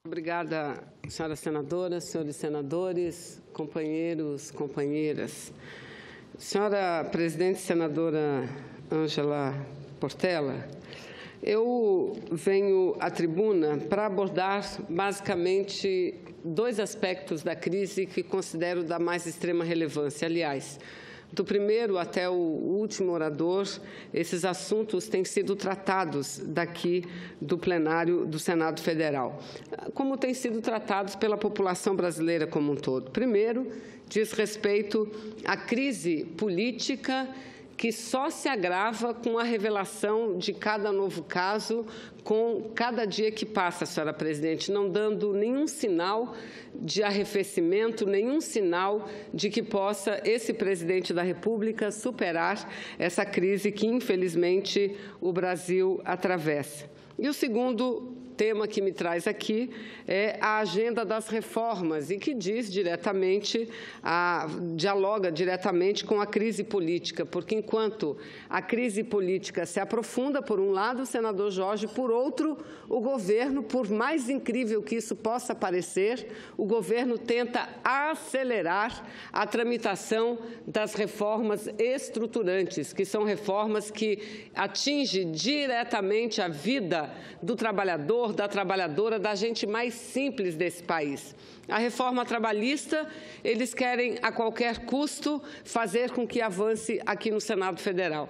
Obrigada, senhora senadora, senhores senadores, companheiros, companheiras. Senhora presidente senadora Ângela Portela, eu venho à tribuna para abordar basicamente dois aspectos da crise que considero da mais extrema relevância. Aliás, do primeiro até o último orador, esses assuntos têm sido tratados daqui do plenário do Senado Federal, como têm sido tratados pela população brasileira como um todo. Primeiro, diz respeito à crise política que só se agrava com a revelação de cada novo caso, com cada dia que passa, senhora presidente, não dando nenhum sinal de arrefecimento, nenhum sinal de que possa esse presidente da República superar essa crise que, infelizmente, o Brasil atravessa. E o segundo tema que me traz aqui é a agenda das reformas e que dialoga diretamente com a crise política, porque enquanto a crise política se aprofunda, por um lado, o senador Jorge, por outro, o governo, por mais incrível que isso possa parecer, o governo tenta acelerar a tramitação das reformas estruturantes, que são reformas que atingem diretamente a vida do trabalhador, da trabalhadora, da gente mais simples desse país. A reforma trabalhista, eles querem a qualquer custo fazer com que avance aqui no Senado Federal.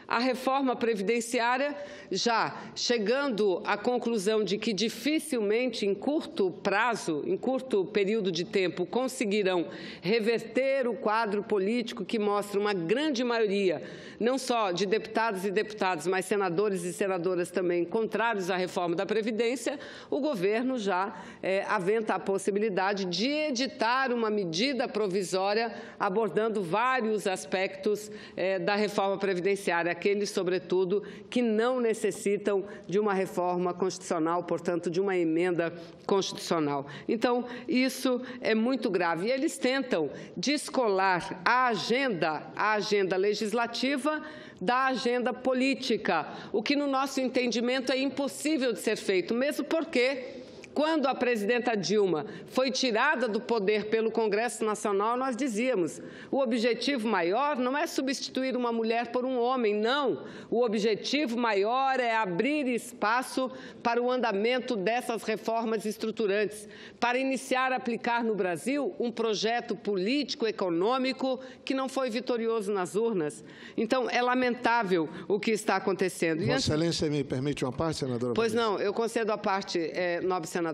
A reforma previdenciária, já chegando à conclusão de que dificilmente, em curto prazo, em curto período de tempo, conseguirão reverter o quadro político que mostra uma grande maioria, não só de deputados e deputadas, mas senadores e senadoras também contrários à reforma da Previdência, o governo já aventa a possibilidade de editar uma medida provisória abordando vários aspectos da reforma previdenciária, aqueles, sobretudo, que não necessitam de uma reforma constitucional, portanto, de uma emenda constitucional. Então, isso é muito grave. E eles tentam descolar a agenda legislativa da agenda política, o que, no nosso entendimento, é impossível de ser feito, mesmo porque, quando a presidenta Dilma foi tirada do poder pelo Congresso Nacional, nós dizíamos, o objetivo maior não é substituir uma mulher por um homem, não. O objetivo maior é abrir espaço para o andamento dessas reformas estruturantes, para iniciar a aplicar no Brasil um projeto político-econômico que não foi vitorioso nas urnas. Então, é lamentável o que está acontecendo. Vossa Excelência me permite uma parte, senadora? Pois não, eu concedo a parte, nobre senador.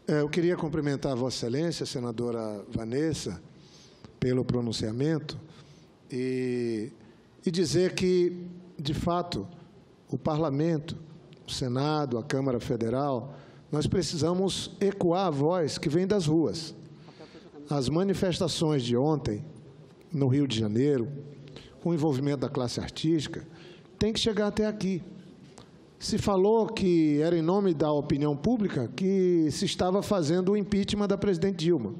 Eu queria cumprimentar a Vossa Excelência, senadora Vanessa, pelo pronunciamento e dizer que, de fato, o Parlamento, o Senado, a Câmara Federal, nós precisamos ecoar a voz que vem das ruas. As manifestações de ontem, no Rio de Janeiro, com o envolvimento da classe artística, tem que chegar até aqui. Se falou que era em nome da opinião pública que se estava fazendo o impeachment da presidente Dilma.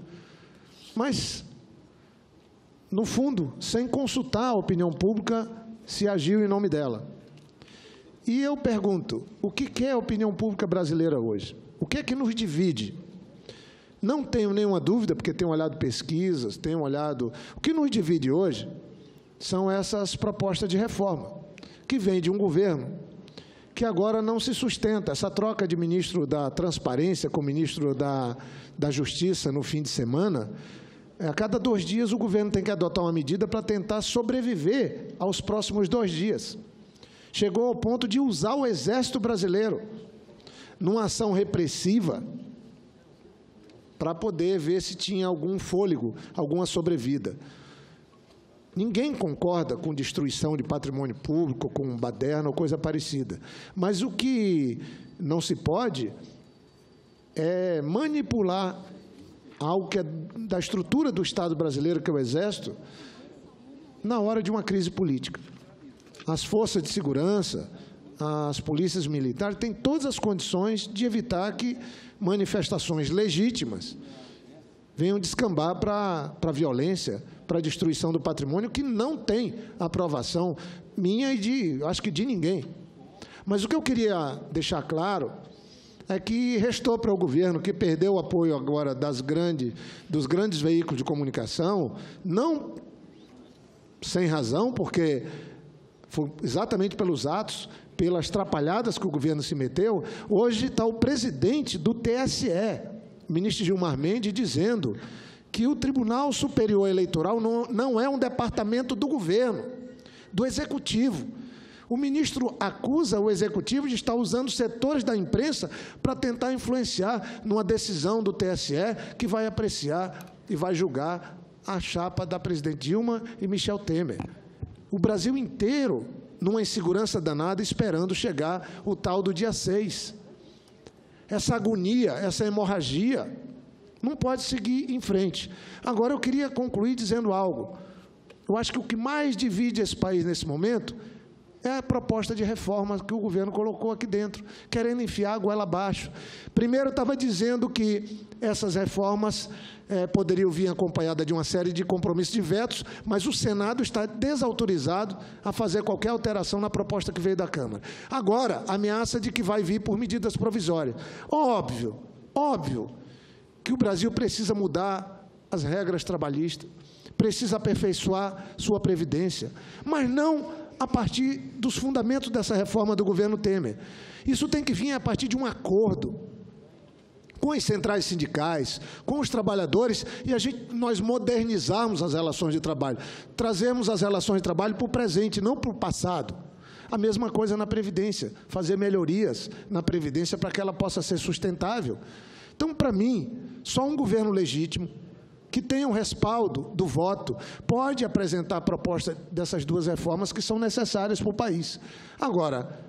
Mas, no fundo, sem consultar a opinião pública, se agiu em nome dela. E eu pergunto, o que é a opinião pública brasileira hoje? O que é que nos divide? Não tenho nenhuma dúvida, porque tenho olhado pesquisas, tenho olhado... O que nos divide hoje são essas propostas de reforma, que vêm de um governo que agora não se sustenta. Essa troca de ministro da Transparência com ministro da Justiça no fim de semana, a cada 2 dias o governo tem que adotar uma medida para tentar sobreviver aos próximos 2 dias. Chegou ao ponto de usar o Exército Brasileiro numa ação repressiva para poder ver se tinha algum fôlego, alguma sobrevida. Ninguém concorda com destruição de patrimônio público, com baderna ou coisa parecida. Mas o que não se pode é manipular algo que é da estrutura do Estado brasileiro, que é o Exército, na hora de uma crise política. As forças de segurança, as polícias militares têm todas as condições de evitar que manifestações legítimas venham descambar para a violência, para a destruição do patrimônio, que não tem aprovação minha e, acho que, de ninguém. Mas o que eu queria deixar claro é que restou para o governo, que perdeu o apoio agora dos grandes veículos de comunicação, não sem razão, porque foi exatamente pelos atos, pelas trapalhadas que o governo se meteu. Hoje está o presidente do TSE, o ministro Gilmar Mendes, dizendo que o Tribunal Superior Eleitoral não é um departamento do governo, do Executivo. O ministro acusa o Executivo de estar usando setores da imprensa para tentar influenciar numa decisão do TSE que vai apreciar e vai julgar a chapa da presidente Dilma e Michel Temer. O Brasil inteiro numa insegurança danada, esperando chegar o tal do dia 6. Essa agonia, essa hemorragia, não pode seguir em frente. Agora, eu queria concluir dizendo algo. Eu acho que o que mais divide esse país nesse momento é a proposta de reforma que o governo colocou aqui dentro, querendo enfiar a goela abaixo. Primeiro, estava dizendo que essas reformas poderiam vir acompanhadas de uma série de compromissos de vetos, mas o Senado está desautorizado a fazer qualquer alteração na proposta que veio da Câmara. Agora, ameaça de que vai vir por medidas provisórias. Óbvio que o Brasil precisa mudar as regras trabalhistas, precisa aperfeiçoar sua previdência, mas não a partir dos fundamentos dessa reforma do governo Temer. Isso tem que vir a partir de um acordo com as centrais sindicais, com os trabalhadores, e nós modernizarmos as relações de trabalho, trazermos as relações de trabalho para o presente, não para o passado. A mesma coisa na Previdência, fazer melhorias na Previdência para que ela possa ser sustentável. Então, para mim, só um governo legítimo, que tenha um respaldo do voto, pode apresentar a proposta dessas duas reformas que são necessárias para o país. Agora,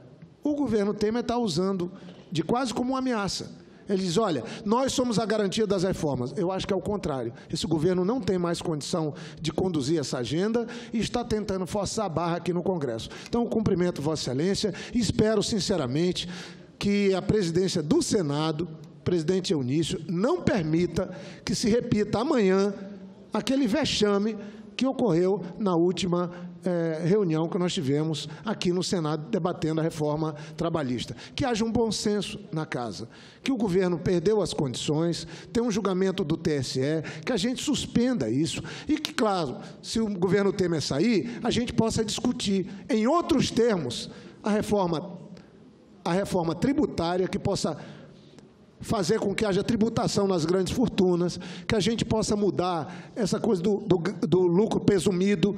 o governo Temer está usando de quase como uma ameaça. Ele diz, olha, nós somos a garantia das reformas. Eu acho que é o contrário. Esse governo não tem mais condição de conduzir essa agenda e está tentando forçar a barra aqui no Congresso. Então, eu cumprimento Vossa Excelência e espero, sinceramente, que a presidência do Senado, presidente Eunício, não permita que se repita amanhã aquele vexame que ocorreu na última reunião que nós tivemos aqui no Senado, debatendo a reforma trabalhista. Que haja um bom senso na casa, que o governo perdeu as condições, tem um julgamento do TSE, que a gente suspenda isso e que, claro, se o governo Temer sair, a gente possa discutir, em outros termos, a reforma tributária, que possa fazer com que haja tributação nas grandes fortunas, que a gente possa mudar essa coisa do lucro presumido,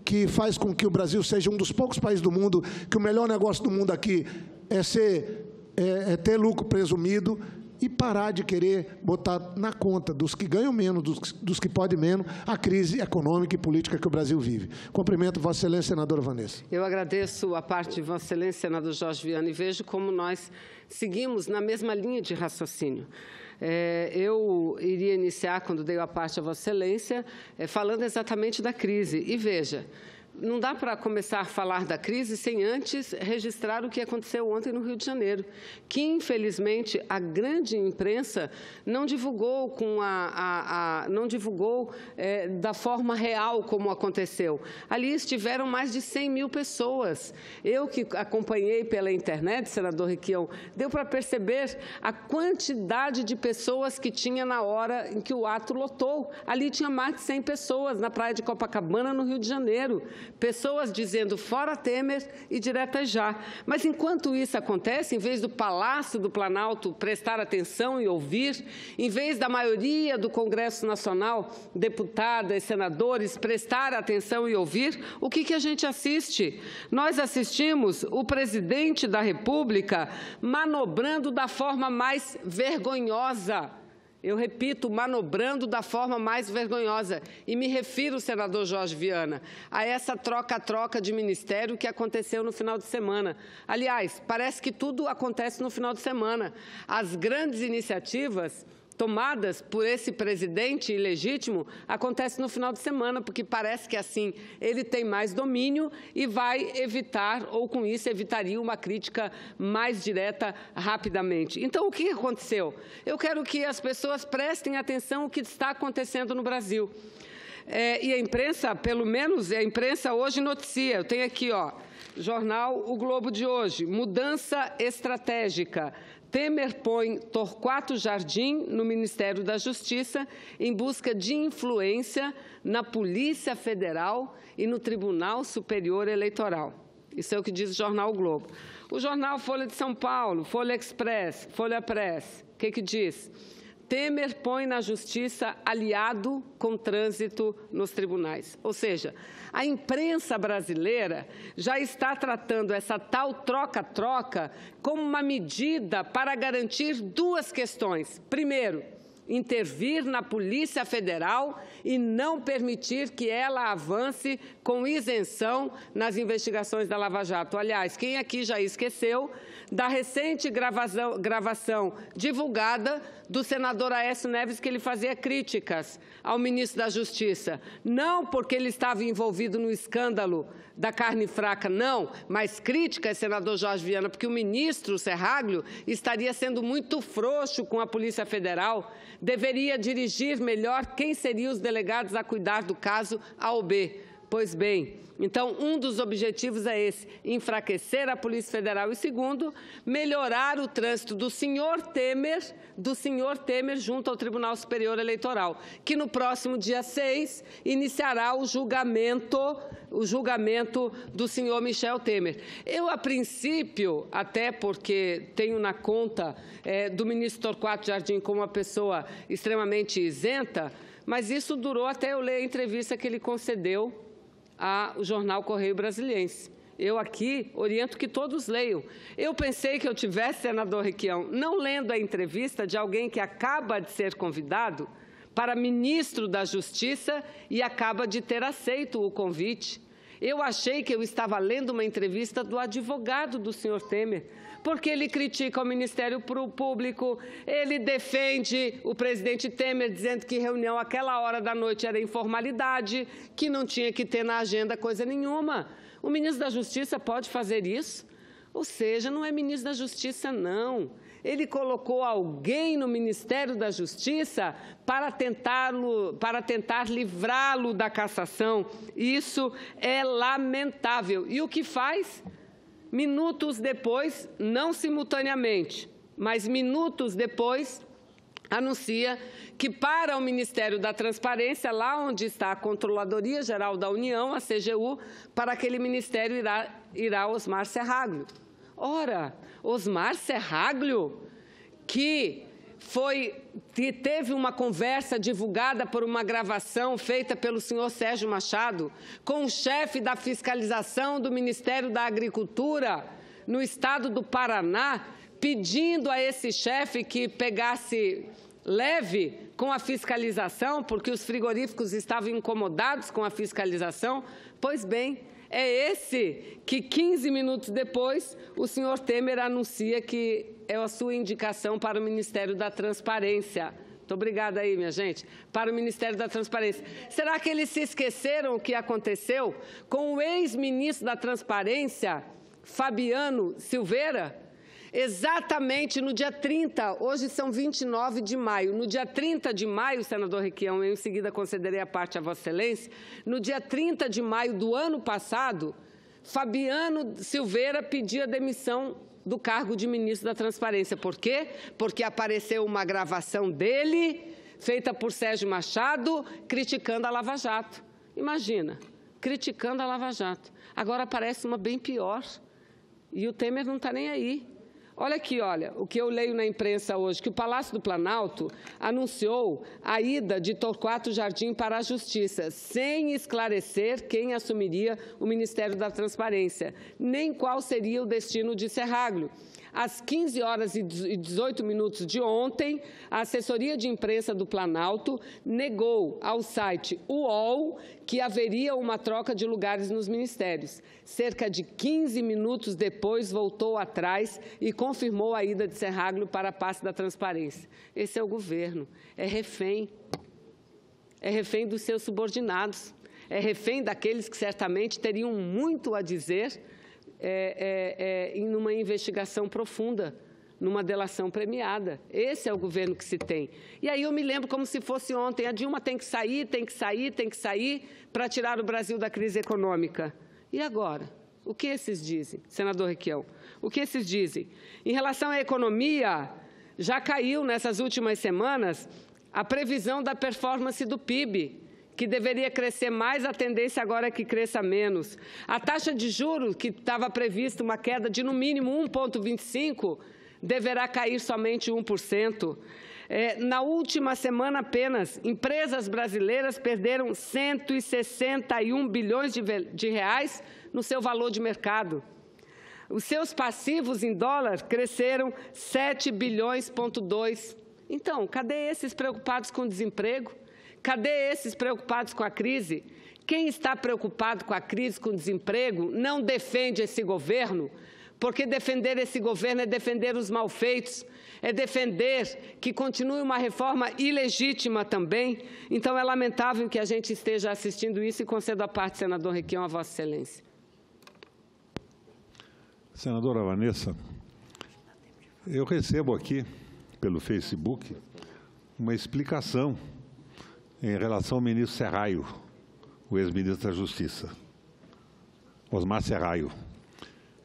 que faz com que o Brasil seja um dos poucos países do mundo que o melhor negócio do mundo aqui é ter lucro presumido, e parar de querer botar na conta dos que ganham menos, dos que podem menos, a crise econômica e política que o Brasil vive. Cumprimento Vossa Excelência, senadora Vanessa. Eu agradeço a parte de Vossa Excelência, senador Jorge Viana, e vejo como nós seguimos na mesma linha de raciocínio. Eu iria iniciar, quando dei a parte a Vossa Excelência, falando exatamente da crise. E veja, não dá para começar a falar da crise sem antes registrar o que aconteceu ontem no Rio de Janeiro, que, infelizmente, a grande imprensa não divulgou, da forma real como aconteceu. Ali estiveram mais de 100 mil pessoas. Eu, que acompanhei pela internet, senador Requião, deu para perceber a quantidade de pessoas que tinha na hora em que o ato lotou. Ali tinha mais de 100 pessoas na praia de Copacabana, no Rio de Janeiro. Pessoas dizendo fora Temer e direta já. Mas, enquanto isso acontece, em vez do Palácio do Planalto prestar atenção e ouvir, em vez da maioria do Congresso Nacional, deputadas e senadores, prestar atenção e ouvir, o que a gente assiste? Nós assistimos o presidente da República manobrando da forma mais vergonhosa. Eu repito, manobrando da forma mais vergonhosa. E me refiro, senador Jorge Viana, a essa troca-troca de ministério que aconteceu no final de semana. Aliás, parece que tudo acontece no final de semana. As grandes iniciativas tomadas por esse presidente ilegítimo acontecem no final de semana, porque parece que assim ele tem mais domínio e vai evitar, ou com isso evitaria uma crítica mais direta rapidamente. Então, o que aconteceu? Eu quero que as pessoas prestem atenção ao que está acontecendo no Brasil. E a imprensa, pelo menos a imprensa hoje noticia, eu tenho aqui, jornal O Globo de hoje, mudança estratégica. Temer põe Torquato Jardim no Ministério da Justiça em busca de influência na Polícia Federal e no Tribunal Superior Eleitoral. Isso é o que diz o jornal o Globo. O jornal Folha de São Paulo, Folha Express, Folha Press, o que diz? Temer põe na Justiça aliado com trânsito nos tribunais. Ou seja, a imprensa brasileira já está tratando essa tal troca-troca como uma medida para garantir duas questões. Primeiro, intervir na Polícia Federal e não permitir que ela avance com isenção nas investigações da Lava Jato. Aliás, quem aqui já esqueceu da recente gravação divulgada do senador Aécio Neves, que ele fazia críticas ao ministro da Justiça. Não porque ele estava envolvido no escândalo da carne fraca, não, mas críticas, senador Jorge Viana, porque o ministro Serraglio estaria sendo muito frouxo com a Polícia Federal, deveria dirigir melhor quem seriam os delegados a cuidar do caso A ou B. Pois bem, então, um dos objetivos é esse, enfraquecer a Polícia Federal. E segundo, melhorar o trânsito do senhor Temer junto ao Tribunal Superior Eleitoral, que no próximo dia 6 iniciará o julgamento do senhor Michel Temer. Eu, a princípio, até porque tenho na conta do ministro Torquato Jardim como uma pessoa extremamente isenta, mas isso durou até eu ler a entrevista que ele concedeu ao jornal Correio Brasiliense. Eu aqui oriento que todos leiam. Eu pensei que eu tivesse, senador Requião, não lendo a entrevista de alguém que acaba de ser convidado para ministro da Justiça e acaba de ter aceito o convite. Eu achei que eu estava lendo uma entrevista do advogado do senhor Temer, porque ele critica o Ministério Público, ele defende o presidente Temer, dizendo que reunião àquela hora da noite era informalidade, que não tinha que ter na agenda coisa nenhuma. O ministro da Justiça pode fazer isso? Ou seja, não é ministro da Justiça, não. Ele colocou alguém no Ministério da Justiça para tentar livrá-lo da cassação. Isso é lamentável. E o que faz? Minutos depois, não simultaneamente, mas minutos depois, anuncia que para o Ministério da Transparência, lá onde está a Controladoria Geral da União, a CGU, para aquele ministério irá Osmar Serraglio. Ora, Osmar Serraglio, que teve uma conversa divulgada por uma gravação feita pelo senhor Sérgio Machado com o chefe da fiscalização do Ministério da Agricultura no estado do Paraná, pedindo a esse chefe que pegasse leve com a fiscalização, porque os frigoríficos estavam incomodados com a fiscalização. Pois bem, é esse que 15 minutos depois o senhor Temer anuncia que é a sua indicação para o Ministério da Transparência. Muito obrigada aí, minha gente. Para o Ministério da Transparência. Será que eles se esqueceram o que aconteceu com o ex-ministro da Transparência, Fabiano Silveira? Exatamente no dia 30, hoje são 29 de maio, no dia 30 de maio, senador Requião, eu em seguida concederei a parte a Vossa Excelência, no dia 30 de maio do ano passado, Fabiano Silveira pedia demissão do cargo de ministro da Transparência. Por quê? Porque apareceu uma gravação dele, feita por Sérgio Machado, criticando a Lava Jato. Imagina, criticando a Lava Jato. Agora aparece uma bem pior e o Temer não está nem aí. Olha aqui, olha, o que eu leio na imprensa hoje, que o Palácio do Planalto anunciou a ida de Torquato Jardim para a Justiça, sem esclarecer quem assumiria o Ministério da Transparência, nem qual seria o destino de Serraglio. Às 15 horas e 18 minutos de ontem, a assessoria de imprensa do Planalto negou ao site UOL que haveria uma troca de lugares nos ministérios. Cerca de 15 minutos depois, voltou atrás e confirmou a ida de Serraglio para a pasta da Transparência. Esse é o governo, é refém dos seus subordinados, é refém daqueles que certamente teriam muito a dizer em uma investigação profunda, numa delação premiada. Esse é o governo que se tem. E aí eu me lembro como se fosse ontem, a Dilma tem que sair para tirar o Brasil da crise econômica. E agora? O que esses dizem, senador Requião? O que esses dizem? Em relação à economia, já caiu nessas últimas semanas a previsão da performance do PIB, que deveria crescer mais, a tendência agora é que cresça menos. A taxa de juros, que estava prevista uma queda de no mínimo 1,25%, deverá cair somente 1%. Na última semana apenas, empresas brasileiras perderam 161 bilhões de reais no seu valor de mercado. Os seus passivos em dólar cresceram 7,2 bilhões. Então, cadê esses preocupados com o desemprego? Cadê esses preocupados com a crise? Quem está preocupado com a crise, com o desemprego, não defende esse governo, porque defender esse governo é defender os malfeitos, é defender que continue uma reforma ilegítima também. Então, é lamentável que a gente esteja assistindo isso e concedo a parte, senador Requião, a Vossa Excelência. Senadora Vanessa, eu recebo aqui, pelo Facebook, uma explicação em relação ao ministro Serraio, o ex-ministro da Justiça, Osmar Serraio.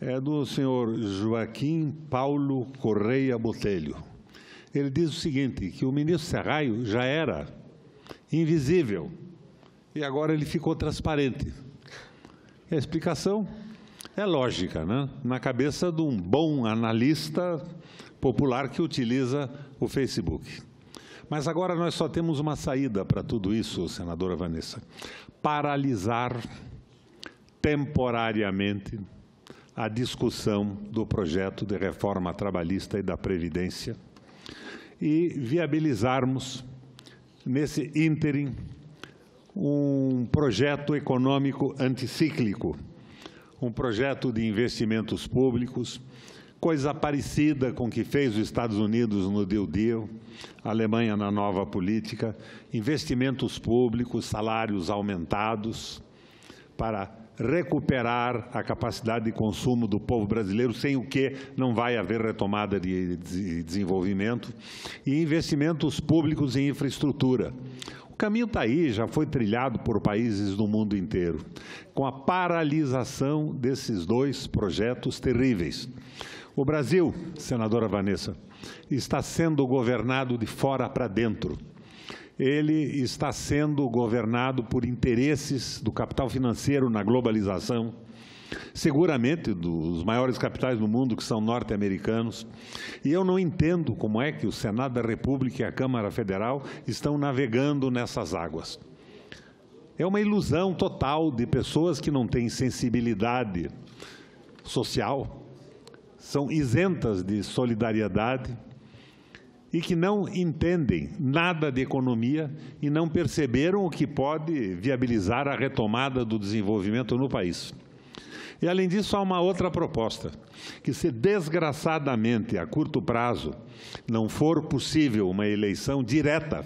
É do senhor Joaquim Paulo Correia Botelho. Ele diz o seguinte, que o ministro Serraio já era invisível e agora ele ficou transparente. E a explicação é lógica, né? Na cabeça de um bom analista popular que utiliza o Facebook. Mas agora nós só temos uma saída para tudo isso, senadora Vanessa: paralisar temporariamente a discussão do projeto de reforma trabalhista e da Previdência e viabilizarmos, nesse ínterim, um projeto econômico anticíclico, um projeto de investimentos públicos, coisa parecida com o que fez os Estados Unidos no New Deal, a Alemanha na nova política, investimentos públicos, salários aumentados, para recuperar a capacidade de consumo do povo brasileiro, sem o que não vai haver retomada de desenvolvimento, e investimentos públicos em infraestrutura. O caminho está aí, já foi trilhado por países do mundo inteiro, com a paralisação desses dois projetos terríveis. O Brasil, senadora Vanessa, está sendo governado de fora para dentro. Ele está sendo governado por interesses do capital financeiro na globalização, seguramente dos maiores capitais do mundo, que são norte-americanos. E eu não entendo como é que o Senado da República e a Câmara Federal estão navegando nessas águas. É uma ilusão total de pessoas que não têm sensibilidade social, são isentas de solidariedade e que não entendem nada de economia e não perceberam o que pode viabilizar a retomada do desenvolvimento no país. E, além disso, há uma outra proposta, que se desgraçadamente, a curto prazo, não for possível uma eleição direta,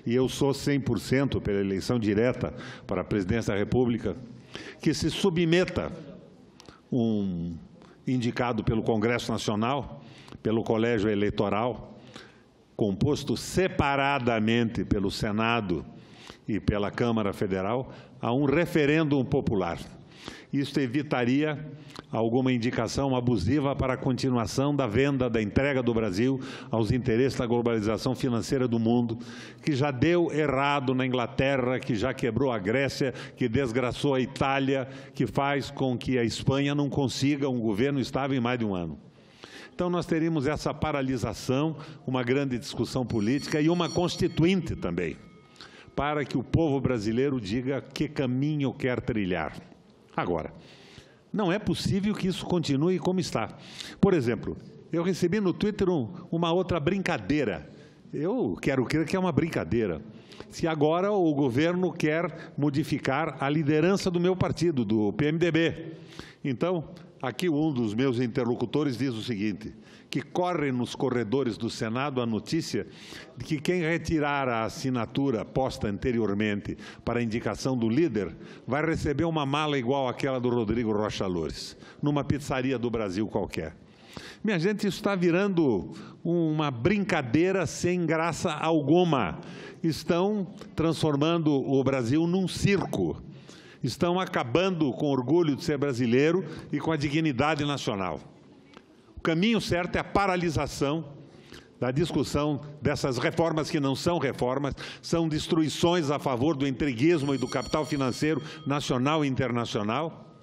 e eu sou 100% pela eleição direta para a presidência da República, que se submeta um indicado pelo Congresso Nacional, pelo Colégio Eleitoral, composto separadamente pelo Senado e pela Câmara Federal, a um referêndum popular. Isso evitaria alguma indicação abusiva para a continuação da venda, da entrega do Brasil aos interesses da globalização financeira do mundo, que já deu errado na Inglaterra, que já quebrou a Grécia, que desgraçou a Itália, que faz com que a Espanha não consiga um governo estável em mais de um ano. Então, nós teríamos essa paralisação, uma grande discussão política e uma constituinte também, para que o povo brasileiro diga que caminho quer trilhar. Agora, não é possível que isso continue como está. Por exemplo, eu recebi no Twitter uma outra brincadeira. Eu quero crer que é uma brincadeira. Se agora o governo quer modificar a liderança do meu partido, do PMDB. Então, aqui um dos meus interlocutores diz o seguinte, que corre nos corredores do Senado a notícia de que quem retirar a assinatura posta anteriormente para a indicação do líder vai receber uma mala igual àquela do Rodrigo Rocha Loures, numa pizzaria do Brasil qualquer. Minha gente, isso está virando uma brincadeira sem graça alguma. Estão transformando o Brasil num circo. estão acabando com o orgulho de ser brasileiro e com a dignidade nacional. O caminho certo é a paralisação da discussão dessas reformas que não são reformas, são destruições a favor do entreguismo e do capital financeiro nacional e internacional,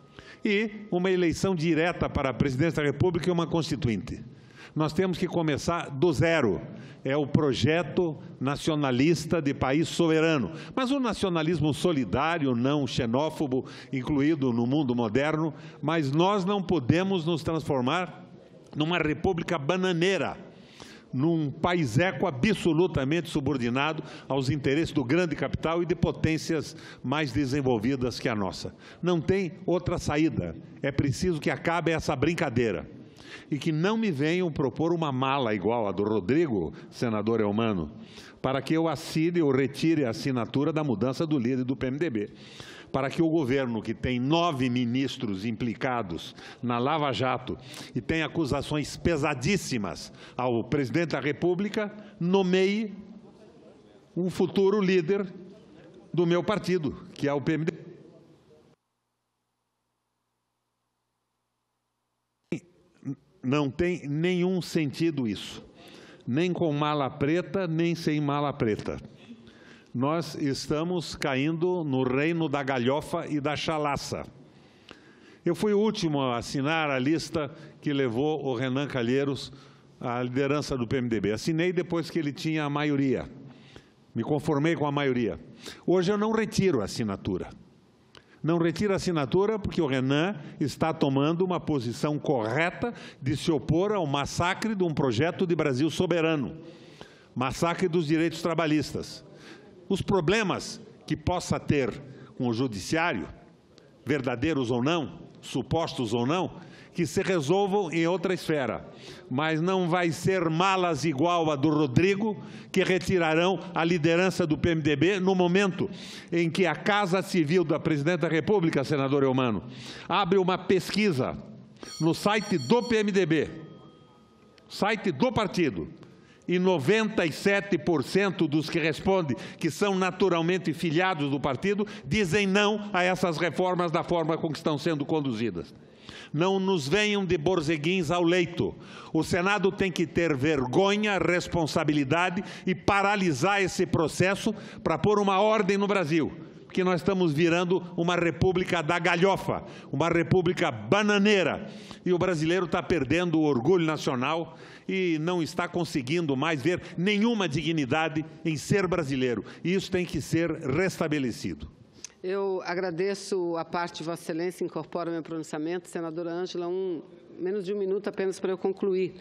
e uma eleição direta para a presidência da República e uma constituinte. Nós temos que começar do zero. É o projeto nacionalista de país soberano. Mas o nacionalismo solidário, não xenófobo, incluído no mundo moderno, mas nós não podemos nos transformar numa república bananeira, num país-eco absolutamente subordinado aos interesses do grande capital e de potências mais desenvolvidas que a nossa. Não tem outra saída. É preciso que acabe essa brincadeira. E que não me venham propor uma mala igual a do Rodrigo, senador Eumano, para que eu assine ou retire a assinatura da mudança do líder do PMDB. Para que o governo, que tem 9 ministros implicados na Lava Jato e tem acusações pesadíssimas ao presidente da República, nomeie um futuro líder do meu partido, que é o PMDB. Não tem nenhum sentido isso, nem com mala preta, nem sem mala preta. Nós estamos caindo no reino da galhofa e da chalaça. Eu fui o último a assinar a lista que levou o Renan Calheiros à liderança do PMDB. Assinei depois que ele tinha a maioria. Me conformei com a maioria. Hoje eu não retiro a assinatura. Não retiro a assinatura porque o Renan está tomando uma posição correta de se opor ao massacre de um projeto de Brasil soberano. Massacre dos direitos trabalhistas. Os problemas que possa ter com o judiciário, verdadeiros ou não, supostos ou não, que se resolvam em outra esfera. Mas não vai ser malas igual a do Rodrigo que retirarão a liderança do PMDB no momento em que a Casa Civil da Presidente da República, senador Eumano, abre uma pesquisa no site do PMDB, site do partido, e 97% dos que respondem, que são naturalmente filiados do partido, dizem não a essas reformas da forma como estão sendo conduzidas. Não nos venham de borzeguins ao leito. O Senado tem que ter vergonha, responsabilidade e paralisar esse processo para pôr uma ordem no Brasil. Porque nós estamos virando uma república da galhofa, uma república bananeira. E o brasileiro está perdendo o orgulho nacional e não está conseguindo mais ver nenhuma dignidade em ser brasileiro. E isso tem que ser restabelecido. Eu agradeço a parte de Vossa Excelência, incorporo meu pronunciamento. Senadora Ângela, menos de um minuto apenas para eu concluir.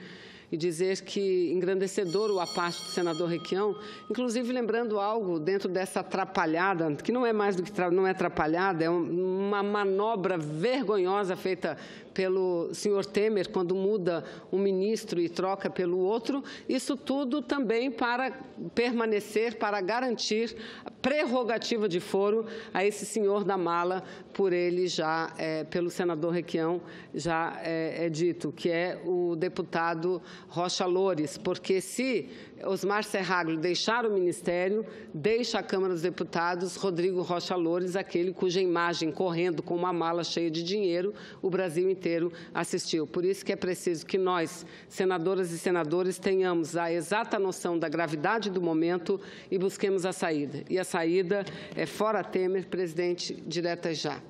E dizer que engrandecedor a parte do senador Requião, inclusive lembrando algo dentro dessa atrapalhada, que não é mais do que não é atrapalhada, é uma manobra vergonhosa feita pelo senhor Temer, quando muda um ministro e troca pelo outro, isso tudo também para permanecer, para garantir a prerrogativa de foro a esse senhor da mala, por ele já, pelo senador Requião, já é dito, que é o deputado Rocha Loures, porque se Osmar Serraglio deixar o Ministério, deixa a Câmara dos Deputados Rodrigo Rocha Loures, aquele cuja imagem, correndo com uma mala cheia de dinheiro, o Brasil inteiro assistiu. Por isso que é preciso que nós, senadoras e senadores, tenhamos a exata noção da gravidade do momento e busquemos a saída. E a saída é fora Temer, presidente, direta já.